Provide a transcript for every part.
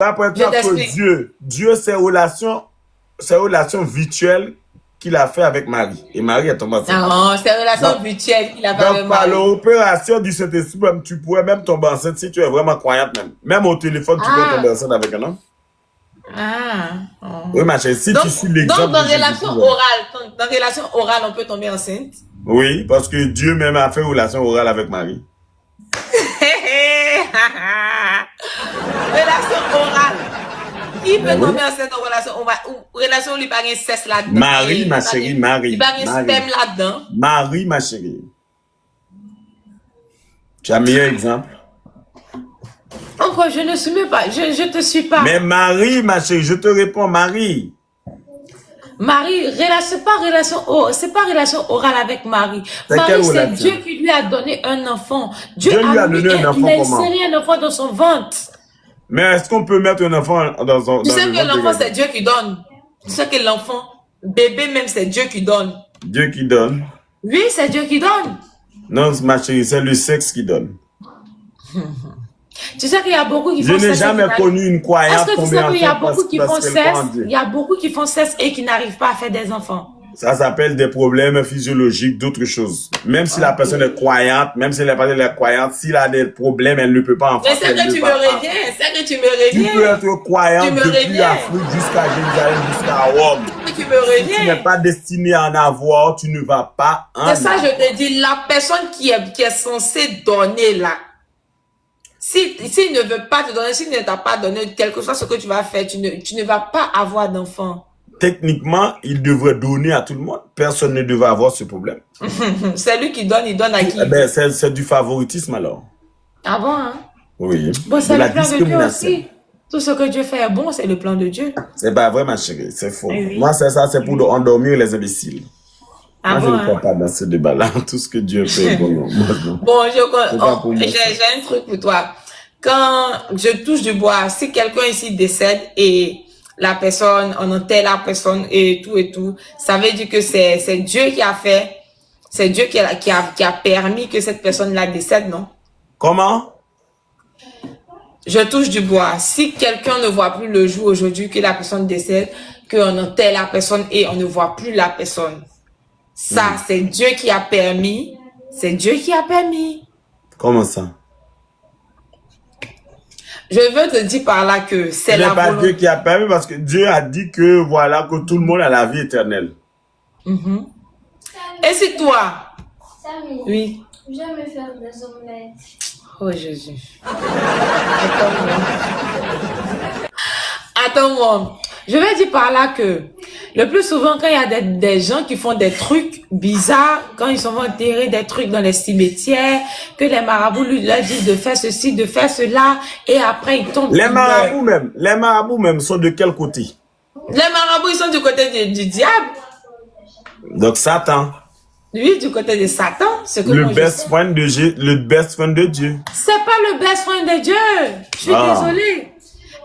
D'après Je toi, que t'explique. Dieu, ses relations virtuelles qu'il a fait avec Marie. Et Marie est tombée enceinte. Non, c'est une relation Donc, virtuelle qu'il a fait donc avec par Marie. l'opération du Saint-Esprit, tu pourrais même tomber enceinte si tu es vraiment croyante même. Même au téléphone, tu peux tomber enceinte avec un homme. Oui, ma chérie, si tu suis l'exemple donc de Jésus-Christ. dans relation orale, on peut tomber enceinte. Oui, parce que Dieu même a fait relation orale avec Marie. Relation orale. Qui peut tomber enceinte en relation relation lui pas un cesse là-dedans. Marie, ma chérie, Marie. Il pas un sperme là-dedans. Marie, ma chérie. Tu as un meilleur exemple? Encore, je ne suis même pas. Je te suis pas. Mais Marie, ma chérie, je te réponds, Marie. Marie, c'est pas relation orale avec Marie. Marie, c'est Dieu qui lui a donné un enfant. Dieu lui a donné un enfant. Il a inséré un enfant dans son ventre. Mais est-ce qu'on peut mettre un enfant dans son ventre? Tu sais que l'enfant, c'est Dieu qui donne. Tu sais que l'enfant, bébé même, c'est Dieu qui donne. Dieu qui donne? Oui, c'est Dieu qui donne. Non, ma chérie, c'est le sexe qui donne. Tu sais qu'il y a beaucoup qui font sexe. Je n'ai jamais connu une croyante. Est-ce que tu sais qu'il y a beaucoup qui font sexe? Il y a beaucoup qui font sexe et qui n'arrivent pas à faire des enfants. Ça s'appelle des problèmes physiologiques, d'autres choses. Même si la personne est croyante, même si la personne est croyante, s'il a des problèmes, elle ne peut pas en faire. Mais c'est que tu me reviens, c'est que tu me reviens. Tu peux être croyante depuis l'Afrique jusqu'à Jérusalem, jusqu'à Rome. Tu me reviens. Si tu n'es pas destiné à en avoir, tu ne vas pas en avoir. C'est ça, je te dis, la personne qui est censée donner là, s'il ne veut pas te donner, s'il ne t'a pas donné, quel que soit ce que tu vas faire, tu ne vas pas avoir d'enfant. Techniquement, il devrait donner à tout le monde. Personne ne devrait avoir ce problème. C'est lui qui donne, il donne à qui? C'est du favoritisme alors. Ah bon, hein? Oui. Bon, c'est le plan de Dieu aussi. Tout ce que Dieu fait est bon, c'est le plan de Dieu. C'est pas vrai, ma chérie, c'est faux. Oui. Moi, c'est ça, c'est pour endormir les imbéciles. Ah moi, je ne crois pas dans ce débat-là. Tout ce que Dieu fait est bon. Bon, j'ai un truc pour toi. Quand je touche du bois, si quelqu'un ici décède et la personne, on enterre la personne et tout, ça veut dire que c'est Dieu qui a fait, c'est Dieu qui a permis que cette personne-là décède, non? Comment? Je touche du bois. Si quelqu'un ne voit plus le jour aujourd'hui que la personne décède, qu'on enterre la personne et on ne voit plus la personne. Ça, c'est Dieu qui a permis. C'est Dieu qui a permis. Comment ça? Je veux te dire par là que c'est la volonté. Ce n'est pas Dieu qui a permis parce que Dieu a dit que voilà, que tout le monde a la vie éternelle. Et si toi? Samy, oui. J'aime faire des omelettes. Oh Jésus. Attends-moi. Je vais dire par là que le plus souvent, quand il y a des gens qui font des trucs bizarres, quand ils sont enterrés des trucs dans les cimetières, que les marabouts leur disent de faire ceci, de faire cela, et après ils tombent. Les marabouts même sont de quel côté? Les marabouts, ils sont du côté du diable. Donc Satan. Oui, du côté de Satan. Le best friend de Dieu. C'est pas le best friend de Dieu. Je suis désolée.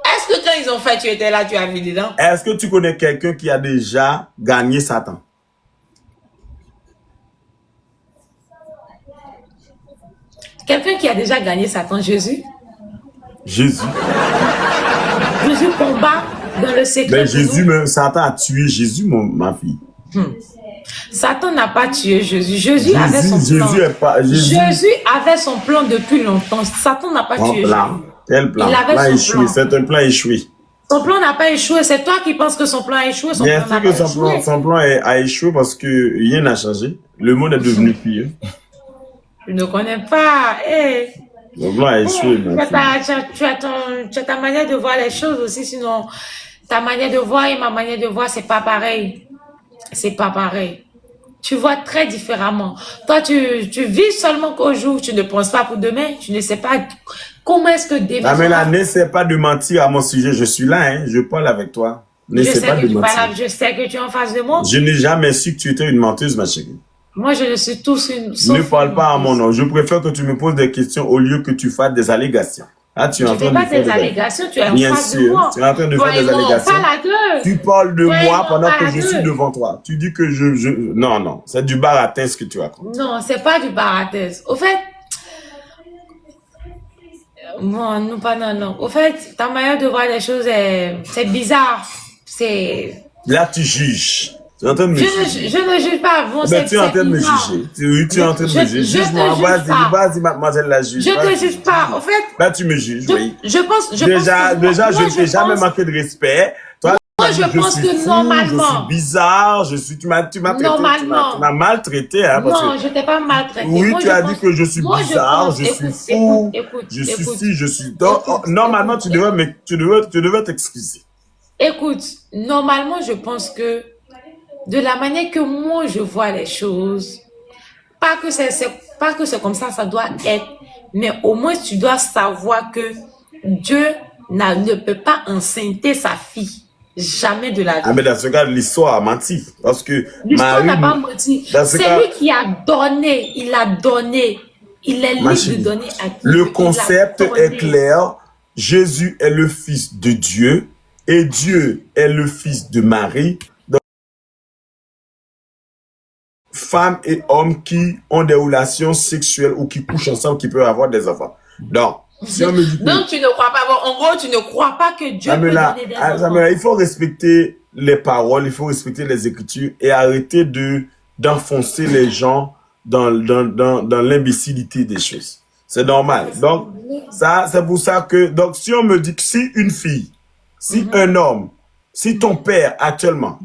Est-ce que quand ils ont fait, tu étais là, tu as vu dedans? Est-ce que tu connais quelqu'un qui a déjà gagné Satan? Quelqu'un qui a déjà gagné Satan, Jésus? Jésus. Jésus combat dans le secret. Mais Jésus, même Satan a tué Jésus, ma fille. Satan n'a pas tué Jésus. Jésus avait son plan. Jésus avait son plan depuis longtemps. Satan n'a pas tué Jésus. Quel plan? Il avait son plan. C'est un plan échoué. Son plan n'a pas échoué. C'est toi qui penses que son plan a échoué. Bien sûr que son plan a échoué parce que rien n'a changé. Le monde est devenu pire. Je ne connais pas. Hey. Le plan a échoué. Tu as ta manière de voir les choses aussi. Sinon, ta manière de voir et ma manière de voir, c'est pas pareil. C'est pas pareil. Tu vois très différemment. Toi, tu vis seulement qu'au jour. Tu ne penses pas pour demain. Tu ne sais pas comment est-ce que demain... mais là, n'essaie pas de mentir à mon sujet. Je suis là, hein. Je parle avec toi. N'essaie pas de mentir. Je sais que tu es en face de moi. Je n'ai jamais su que tu étais une menteuse, ma chérie. Moi, je le suis tous une... Ne parle pas à mon nom. Je préfère que tu me poses des questions au lieu que tu fasses des allégations. Ah, tu es en train de faire des allégations, tu es en face de moi. Tu es en train de faire des allégations. Tu parles de moi pendant que je suis devant toi. Tu dis que Non, c'est du baratin ce que tu racontes. Non, c'est pas du baratin. Au fait, Non, non, pas non, non. Au fait, ta manière de voir les choses, c'est bizarre. C'est... Là, tu juges. Tu es en train de me juger. Je ne juge pas. Bon, Ben, tu es en train de me bizarre. juger. Oui, tu es en train de me juger. Juge-moi. Vas-y, mademoiselle la juge. Je ne te Vas-y. juge pas. Au fait, Ben, tu me juges, oui. je pense que Déjà, moi, je ne t'ai jamais manqué de respect. Toi, moi, je pense suis que fou, normalement. Je suis bizarre, tu m'as traité, Normalement. tu m'as maltraité, hein, parce Non, que, je t'ai pas maltraité. oui, Moi, tu as dit que je suis bizarre, je suis fou, je suis ci, je suis, donc, normalement, tu devais t'excuser. Écoute, normalement, je pense que de la manière que moi je vois les choses, pas que c'est comme ça doit être, mais au moins tu dois savoir que Dieu ne peut pas enceinter sa fille. Jamais de la vie. Ah, mais dans ce cas, l'histoire a menti. Parce que L'histoire Marie, n'a pas menti. C'est lui qui a donné. Il a donné. Il est libre de donner à qui. Le concept est clair. Jésus est le fils de Dieu et Dieu est le fils de Marie. Donc, femmes et hommes qui ont des relations sexuelles ou qui couchent ensemble, qui peuvent avoir des enfants. Donc, si on me dit donc tu ne crois pas. Bon, en gros, tu ne crois pas que Dieu peut donner des enfants. Il faut respecter les paroles, il faut respecter les Écritures et arrêter d'enfoncer les gens dans l'imbécilité des choses. C'est normal. Donc, ça, c'est pour ça que, donc, si on me dit que si une fille, si un homme, si ton père actuellement,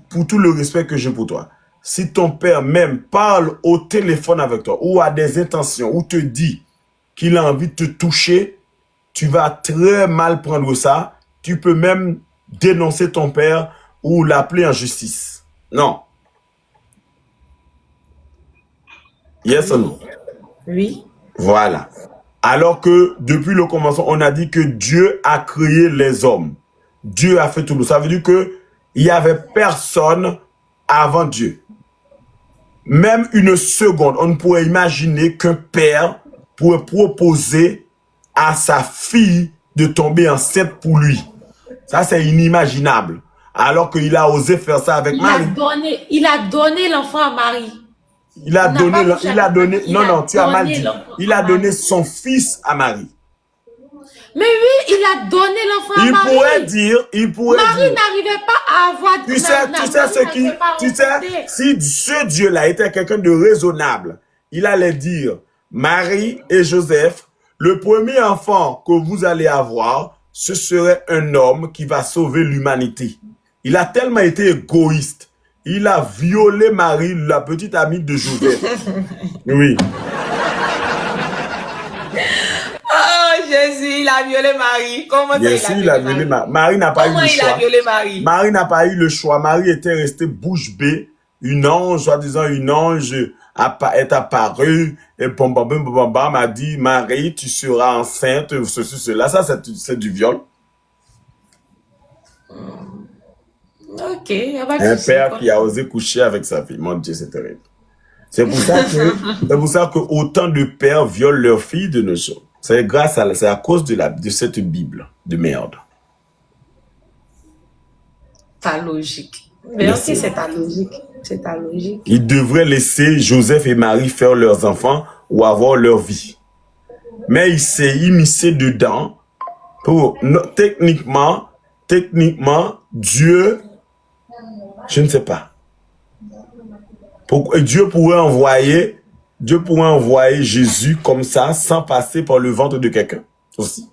pour tout le respect que j'ai pour toi, si ton père même parle au téléphone avec toi ou a des intentions ou te dit qu'il a envie de te toucher, tu vas très mal prendre ça. Tu peux même dénoncer ton père ou l'appeler en justice. Non. Yes or no? Oui. Voilà. Alors que depuis le commencement, on a dit que Dieu a créé les hommes. Dieu a fait tout. Ça veut dire que il n'y avait personne avant Dieu. Même une seconde, on ne pourrait imaginer qu'un père pourrait proposer à sa fille de tomber enceinte pour lui. Ça, c'est inimaginable. Alors qu'il a osé faire ça avec Marie. Il a donné l'enfant à Marie. Il a donné son fils à Marie. Mais oui, il a donné l'enfant à Marie. Il pourrait Marie dire. n'arrivait pas à avoir... Tu sais, si ce Dieu-là était quelqu'un de raisonnable, il allait dire, Marie et Joseph, le premier enfant que vous allez avoir, ce serait un homme qui va sauver l'humanité. Il a tellement été égoïste. Il a violé Marie, la petite amie de Joseph. Oui. Oh, Jésus, il a violé Marie. Comment ça, il a violé Marie? Marie n'a pas eu le choix. Comment il a violé Marie? Marie n'a pas eu le choix. Marie était restée bouche bée. Une ange, soi-disant une ange, est apparue et m'a dit, Marie, tu seras enceinte, ceci, cela. Ça, c'est du viol. Ok. Un père qui a osé coucher avec sa fille. Mon Dieu, c'est terrible. C'est pour ça que autant de pères violent leurs filles de nos jours. C'est à cause de cette Bible de merde. Ta logique. Mais ok, c'est ta logique. C'est ta logique. Ils devraient laisser Joseph et Marie faire leurs enfants ou avoir leur vie. Mais il s'est immiscé dedans pour, techniquement, Dieu, je ne sais pas. Dieu pourrait envoyer Jésus comme ça, sans passer par le ventre de quelqu'un aussi.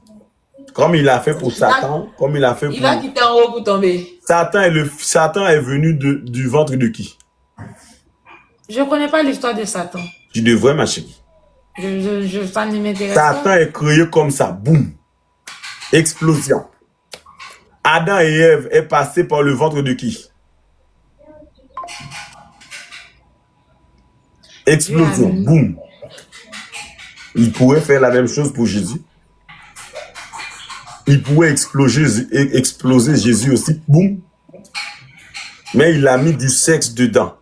Comme il a fait pour Satan, comme il a fait pour... Il va quitter en haut pour tomber. Satan est venu du ventre de qui? Je ne connais pas l'histoire de Satan. Tu devrais, ma chérie. Ça ne m'intéresse pas. Satan est créé comme ça, boum. Explosion. Adam et Ève est passé par le ventre de qui? Explosion, boum. Il pourrait faire la même chose pour Jésus. Il pourrait exploser Jésus aussi, boum. Mais il a mis du sexe dedans.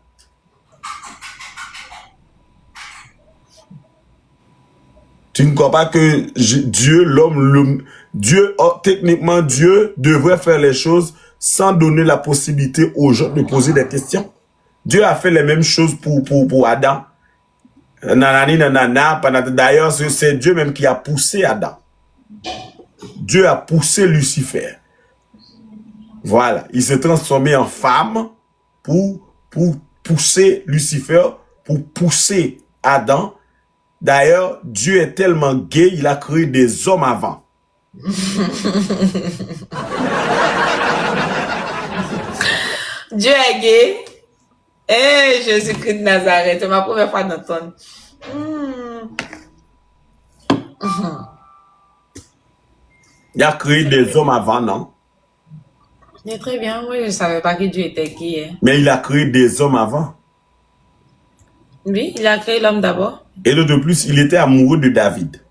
Tu ne crois pas que techniquement, Dieu devrait faire les choses sans donner la possibilité aux gens de poser des questions? Dieu a fait les mêmes choses pour Adam. Nanani, nanana. D'ailleurs, c'est Dieu même qui a poussé Adam. Dieu a poussé Lucifer. Voilà. Il s'est transformé en femme pour pousser Lucifer, pour pousser Adam. D'ailleurs, Dieu est tellement gay, il a créé des hommes avant. Dieu est gay. Eh, Jésus-Christ de Nazareth, c'est ma première fois d'entendre. Il a créé des hommes avant, non? Mais très bien, moi je ne savais pas que Dieu était gay. Hein. Mais il a créé des hommes avant. Oui, il a créé l'homme d'abord. Et de plus, il était amoureux de David.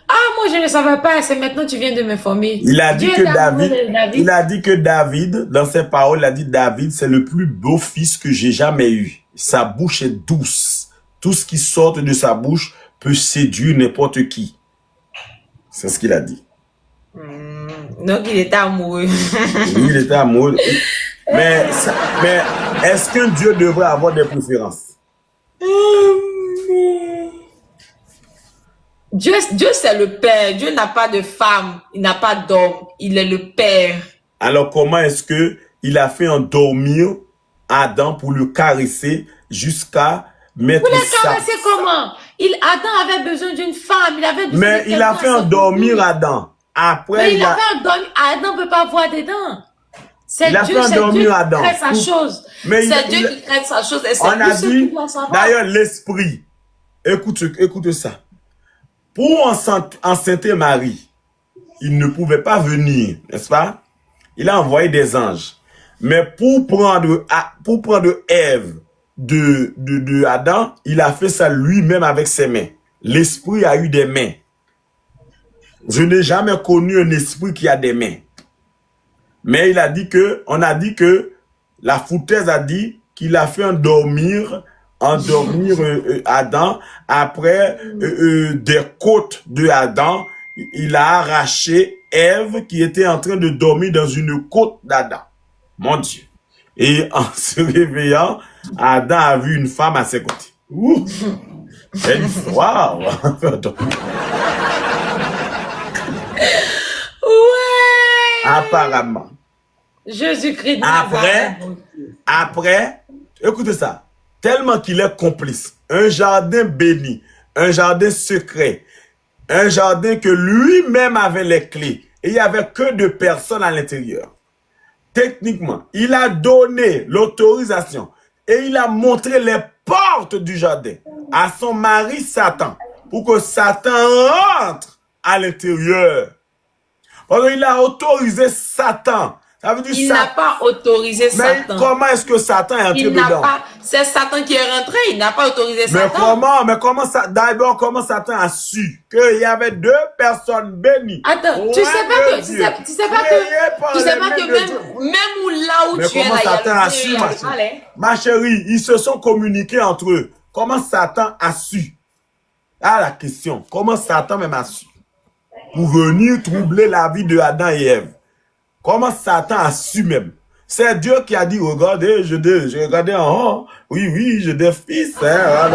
Ah, moi je ne savais pas, c'est maintenant que tu viens de m'informer. Il a dit que il a dit que David, dans ses paroles, il a dit David, c'est le plus beau fils que j'ai jamais eu. Sa bouche est douce. Tout ce qui sort de sa bouche peut séduire n'importe qui. C'est ce qu'il a dit. Donc il était amoureux. Oui, il était amoureux. Mais est-ce qu'un Dieu devrait avoir des préférences? Dieu c'est le Père. Dieu n'a pas de femme. Il n'a pas d'homme. Il est le Père. Alors comment est-ce que il a fait endormir Adam pour le caresser jusqu'à mettre Vous le caressez comment? Adam avait besoin d'une femme. Il avait besoin Mais il a fait endormir Adam. Après, mais il a fait endormir. Adam ne peut pas voir dedans. C'est Dieu, qui crée sa chose. C'est Dieu qui crée sa chose. Et on a dit, d'ailleurs, l'esprit. Écoute ça. Pour enceinte Marie, il ne pouvait pas venir, n'est-ce pas? Il a envoyé des anges. Mais pour prendre Ève de Adam, il a fait ça lui-même avec ses mains. L'esprit a eu des mains. Je n'ai jamais connu un esprit qui a des mains. Mais on a dit que la foutaise a dit qu'il a fait endormir Adam. Après des côtes de Adam, il a arraché Ève qui était en train de dormir dans une côte d'Adam. Mon Dieu. Et en se réveillant, Adam a vu une femme à ses côtés. Ouh. Waouh. Ouais. Apparemment. Jésus-Christ. Après, écoutez ça. Tellement qu'il est complice. Un jardin béni. Un jardin secret. Un jardin que lui-même avait les clés. Et il n'y avait que 2 personnes à l'intérieur. Techniquement, il a donné l'autorisation. Et il a montré les portes du jardin à son mari Satan. Pour que Satan rentre à l'intérieur. Parce qu'il a autorisé Satan. Ça veut dire il n'a pas autorisé Satan. Mais comment est-ce que Satan est entré dedans? C'est Satan qui est rentré, il n'a pas autorisé Satan. Mais comment Satan a su qu'il y avait 2 personnes bénies? Attends, tu sais pas que même là où tu es là, Satan a su, ma chérie, ils se sont communiqués entre eux. Comment Satan a su? Ah, la question. Comment Satan même a su? Pour venir troubler la vie de Adam et Ève. Comment Satan a su même? C'est Dieu qui a dit, regardez, je regardais en haut. Oui, j'ai des fils. Hein,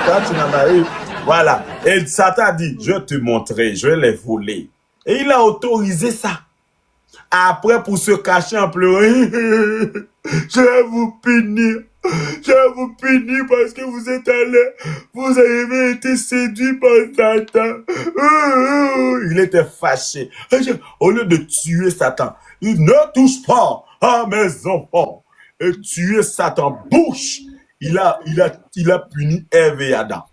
toi, tu n'en as eu. Voilà. Et Satan a dit, je te montrerai, je vais les voler. Et il a autorisé ça. Après, pour se cacher en pleurant, je vais vous punir. Je vais vous punir parce que vous avez été séduit par Satan. Il était fâché. Au lieu de tuer Satan, il ne touche pas à mes enfants. Et tuer Satan, bouche. Il a puni Ève et Adam.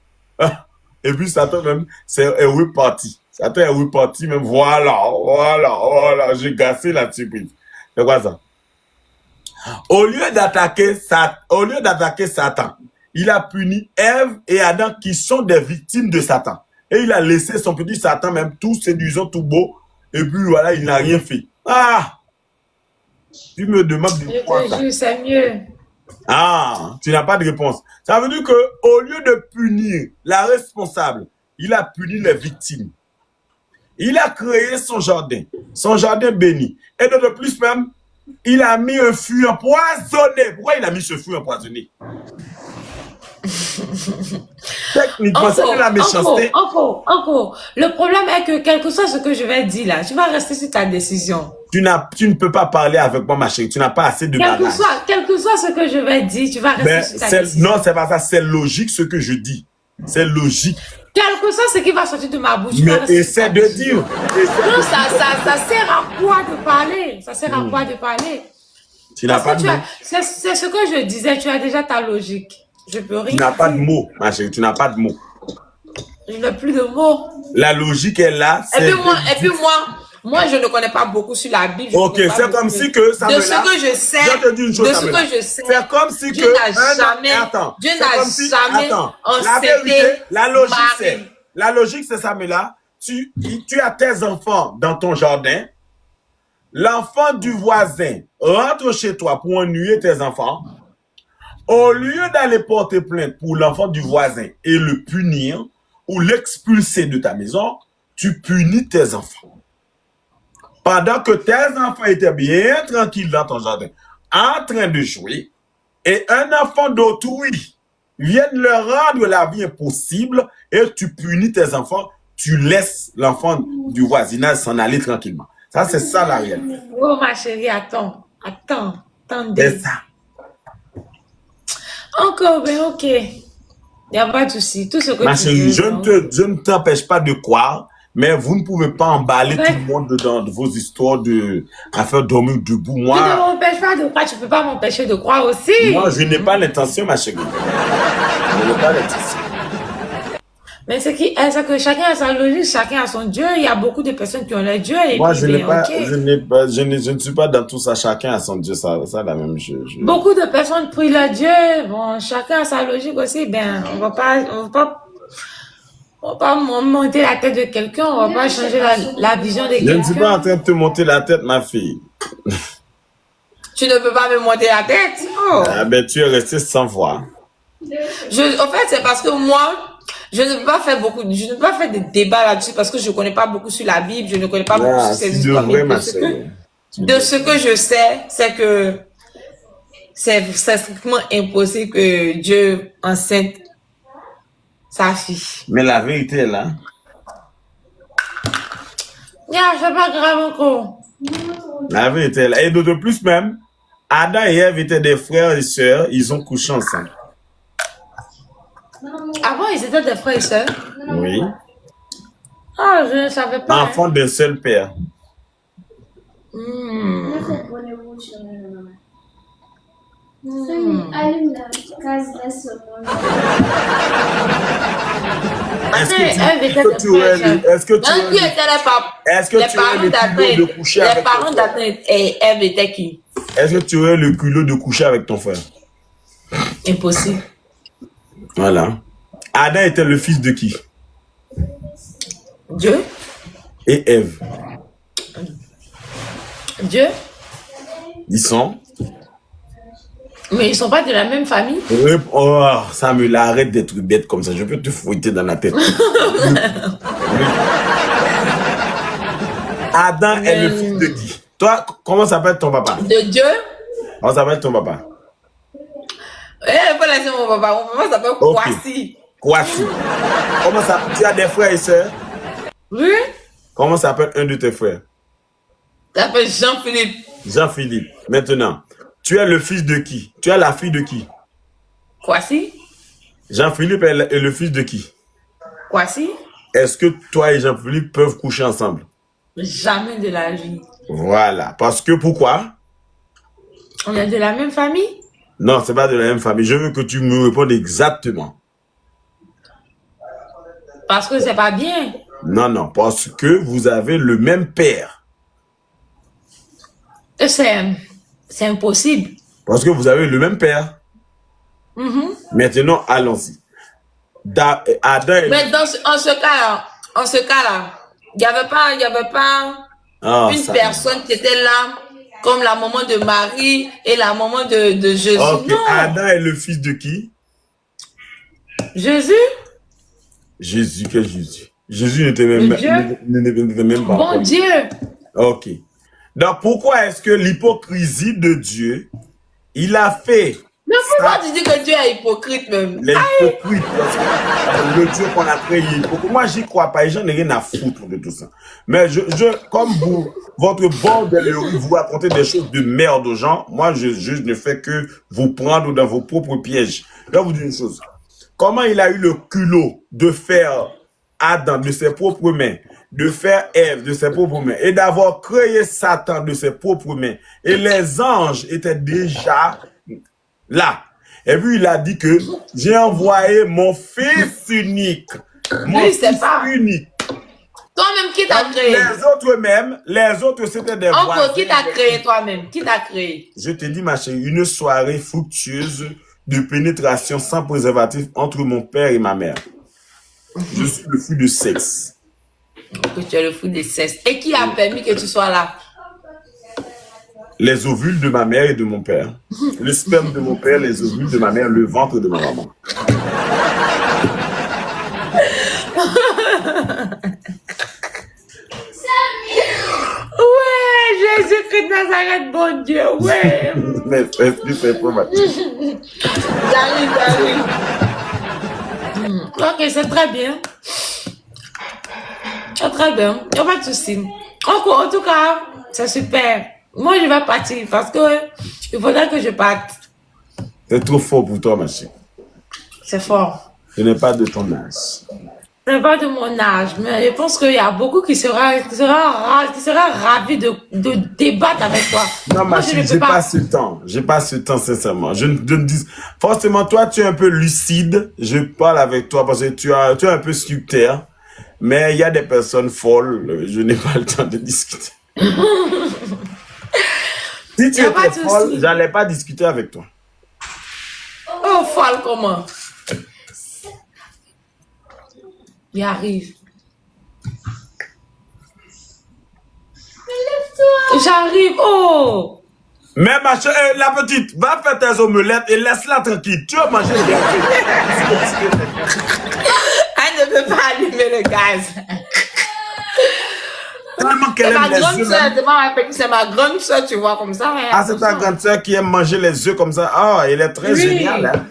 Et puis Satan même, est reparti. Satan est reparti même. Voilà. J'ai gassé la surprise. C'est quoi ça? Au lieu d'attaquer Satan, il a puni Ève et Adam qui sont des victimes de Satan. Et il a laissé son petit Satan même tout séduisant, tout beau. Et puis voilà, il n'a rien fait. Ah! Tu me demandes de quoi ça? C'est mieux. Ah, tu n'as pas de réponse. Ça veut dire que au lieu de punir la responsable, il a puni les victimes. Il a créé son jardin béni. Et de plus même, il a mis un fruit empoisonné. Pourquoi il a mis ce fruit empoisonné? Techniquement, c'est de la méchanceté. Encore. Le problème est que, quel que soit ce que je vais dire là, tu vas rester sur ta décision. Tu ne peux pas parler avec moi, ma chérie. Tu n'as pas assez de bagage. Quel que soit ce que je vais dire, tu vas rester sur ta décision. Non, c'est pas ça. C'est logique ce que je dis. C'est logique. Quel que soit ce qui va sortir de ma bouche, mais essaie de dire. Non, ça sert à quoi de parler? Ça sert à quoi de parler? Tu n'as pas de mots. C'est ce que je disais, tu as déjà ta logique. Je peux rien. Tu n'as pas de mots, ma chérie. Tu n'as pas de mots. Je n'ai plus de mots. La logique est là. Et puis moi, je ne connais pas beaucoup sur la Bible. Ok, c'est comme si que ça de ce que je sais. Je te dis une chose, de ce que je sais. C'est comme si Dieu que Dieu n'a jamais la logique, c'est ça, mais là, tu as tes enfants dans ton jardin. L'enfant du voisin rentre chez toi pour ennuyer tes enfants. Au lieu d'aller porter plainte pour l'enfant du voisin et le punir ou l'expulser de ta maison, tu punis tes enfants. Pendant que tes enfants étaient bien tranquilles dans ton jardin, en train de jouer, et un enfant d'autrui vient leur rendre la vie impossible, et tu punis tes enfants, tu laisses l'enfant du voisinage s'en aller tranquillement. Ça, c'est ça la réalité. Oh, ma chérie, attends. C'est ça. Encore, ben ok. Il n'y a pas de souci. Tout ce que ma chérie, je ne t'empêche pas de croire, mais vous ne pouvez pas emballer tout le monde dedans de vos histoires à faire dormir debout. Moi, tu ne m'empêches pas de croire, tu ne peux pas m'empêcher de croire aussi. Moi, je n'ai pas l'intention, ma chérie. Je n'ai pas l'intention. Mais c'est que chacun a sa logique, chacun a son Dieu. Il y a beaucoup de personnes qui ont leur Dieu. Et moi, puis, je ne suis pas dans tout ça. Chacun a son Dieu, ça la même chose. Beaucoup de personnes prient leur Dieu. Bon, chacun a sa logique aussi. Ben, on va pas monter la tête de quelqu'un. On va pas changer la vision de quelqu'un. Je ne suis pas en train de te monter la tête, ma fille. Tu ne peux pas me monter la tête. Oh. Ah ben, tu es resté sans voix. En fait, c'est parce que moi, je ne peux pas faire des débats là-dessus parce que je ne connais pas beaucoup sur la Bible, je ne connais pas beaucoup sur ces histoires. De ce que je sais, c'est que c'est strictement impossible que Dieu enceinte sa fille. Mais la vérité est là. C'est pas grave encore. La vérité est là. Et d'autant plus même, Adam et Ève étaient des frères et sœurs, ils ont couché ensemble. Avant, ils étaient des frères et sœurs? Oui. Ah, je ne savais pas. Enfants d'un seul père. Allume la case là seulement. Est-ce que tu aurais le culot de coucher avec ton frère? Les parents d'Adam et Ève étaient qui? Est-ce que tu aurais le culot de coucher avec ton frère? Impossible. Voilà. Adam était le fils de qui? Dieu. Et Ève? Dieu. Ils sont? Mais ils sont pas de la même famille? Oh, ça me l'arrête d'être bête comme ça. Je peux te fouetter dans la tête. Adam est le fils de qui? Toi, comment s'appelle ton papa? De Dieu. Comment s'appelle ton papa? Faut laisser mon papa. Mon papa s'appelle Kwasi. Kwasi. Comment ça? Tu as des frères et sœurs? Oui. Comment s'appelle un de tes frères? Il s'appelle Jean-Philippe. Jean-Philippe. Maintenant, tu es le fils de qui? Tu es la fille de qui? Kwasi. Jean-Philippe est le fils de qui? Kwasi. Est-ce que toi et Jean-Philippe peuvent coucher ensemble? Jamais de la vie. Voilà. Parce que pourquoi? On est de la même famille? Non, c'est pas de la même famille. Je veux que tu me répondes exactement. Parce que c'est pas bien. Non, parce que vous avez le même père. C'est impossible. Parce que vous avez le même père. Maintenant, allons-y. Adam et... Mais en ce cas-là, il n'y avait pas une personne qui était là comme la maman de Marie et la maman de Jésus. Ok, non. Adam est le fils de qui? Jésus. Jésus, quel Jésus? Jésus n'était même pas. Bon Dieu. Ok. Donc, pourquoi est-ce que l'hypocrisie de Dieu, il a fait Mais pourquoi tu dis que Dieu est hypocrite même? Les hypocrites, parce que le Dieu qu'on a créé est hypocrite. Moi, j'y crois pas et j'en ai rien à foutre de tout ça. Mais comme vous, votre bordellerie, vous racontez des choses de merde aux gens, moi, je ne fais que vous prendre dans vos propres pièges. Là, vous dites une chose. Comment il a eu le culot de faire Adam de ses propres mains, de faire Ève de ses propres mains et d'avoir créé Satan de ses propres mains. Et les anges étaient déjà là. Et puis il a dit que j'ai envoyé mon fils unique. Mon Lui, fils c'est pas. unique. Toi-même, qui t'a créé? Les autres c'était des Encore, voisins. qui t'a créé toi-même? Qui t'a créé? Je te dis, ma chérie, une soirée fructueuse de pénétration sans préservatif entre mon père et ma mère. Je suis le fou de sexe. Que tu es le fou des sexe. Et qui a permis que tu sois là? Les ovules de ma mère et de mon père. Le sperme de mon père, les ovules de ma mère, le ventre de ma maman. Ouais, Jésus-Christ de Nazareth, bon Dieu, ouais. Mais est-ce que c'est problématique? J'arrive. Ok, c'est très bien. C'est très bien. Il n'y a pas de souci. En tout cas, c'est super. Moi, je vais partir parce que il faudrait que je parte. C'est trop fort pour toi, ma chérie. C'est fort. Ce n'est pas de ton âge. Ce n'est pas de mon âge, mais je pense qu'il y a beaucoup qui sera ravis de débattre avec toi. Non, ma chérie, j'ai pas ce temps. J'ai pas ce temps, sincèrement. Je ne dis... Forcément, toi, tu es un peu lucide. Je parle avec toi parce que tu es un peu sculpteur. Mais il y a des personnes folles. Je n'ai pas le temps de discuter. Si tu étais folle, j'allais pas discuter avec toi. Oh, folle comment? Il arrive. Lève-toi. J'arrive. Oh! Mais ma chérie, la petite, va faire tes omelettes et laisse-la tranquille. Tu vas manger le gâteau. Elle ne peut pas allumer le gaz. Tellement qu'elle aime les œufs. C'est ma grande soeur, tu vois, comme ça. Ah, c'est ta grande soeur qui aime manger les œufs comme ça. Ah, elle est très géniale. Hein?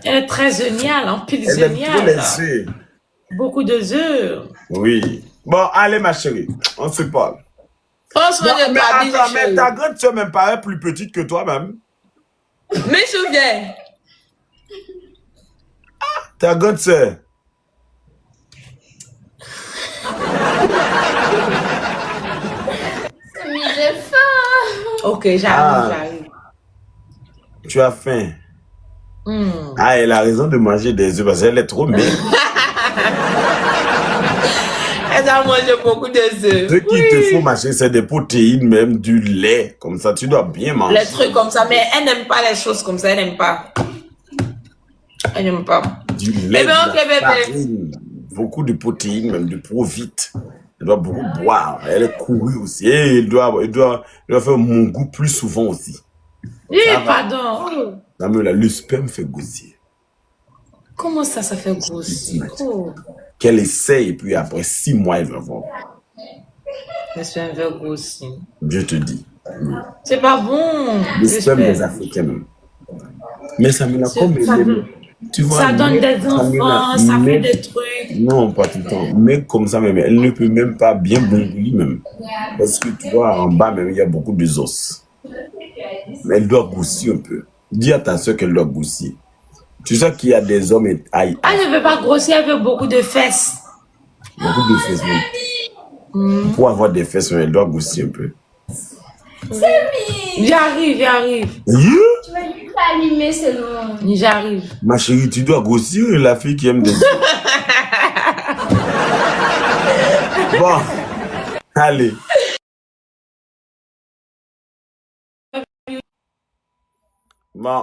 Elle est très géniale, en pile Elle aime géniale. trop les œufs. Beaucoup de œufs. Oui. Bon, allez, ma chérie, on se parle. Franchement, Non, mais attends, mais ta grande soeur me paraît plus petite que toi-même. Mais souviens. Ta grande soeur. J'ai faim. Ok, j'arrive. Tu as faim. Ah, elle a raison de manger des œufs parce qu'elle est trop maigre. Elle a mangé beaucoup d'œufs. Ce qu'il te faut, ma chérie, c'est des protéines, même du lait. Comme ça, tu dois bien manger. Les trucs comme ça, mais elle n'aime pas les choses comme ça. Elle n'aime pas. Elle n'aime pas. Du lait, Eh ben, ok, bébé. farine, beaucoup de protéines, même de pro-vite. Elle doit beaucoup boire. Elle est courue aussi. Et elle doit faire mon goût plus souvent aussi. Oui, pardon. Oh. Non, mais là, le sperme fait grossir. Comment ça fait grossir? Oh. Qu'elle essaye, et puis après 6 mois, elle va voir. Le sperme fait grossir. Je te dis. C'est pas bon. Le sperme des Africains même. Mais ça me l'a comme tu vois, ça donne des enfants, ça fait des trucs. Non, pas tout le temps. Mais comme ça, même, elle ne peut même pas bien bondir même. Parce que tu vois, en bas, même, il y a beaucoup de os. Mais elle doit grossir un peu. Dis à ta soeur qu'elle doit grossir. Tu sais qu'il y a des hommes et aïe. Elle ne veut pas grossir, elle veut beaucoup de fesses. Beaucoup de fesses même. Pour avoir des fesses, elle doit grossir un peu. J'arrive. Tu vas juste allumer seulement. J'arrive. Ma chérie, tu dois grossir, la fille qui aime des... Bon, allez. Bon.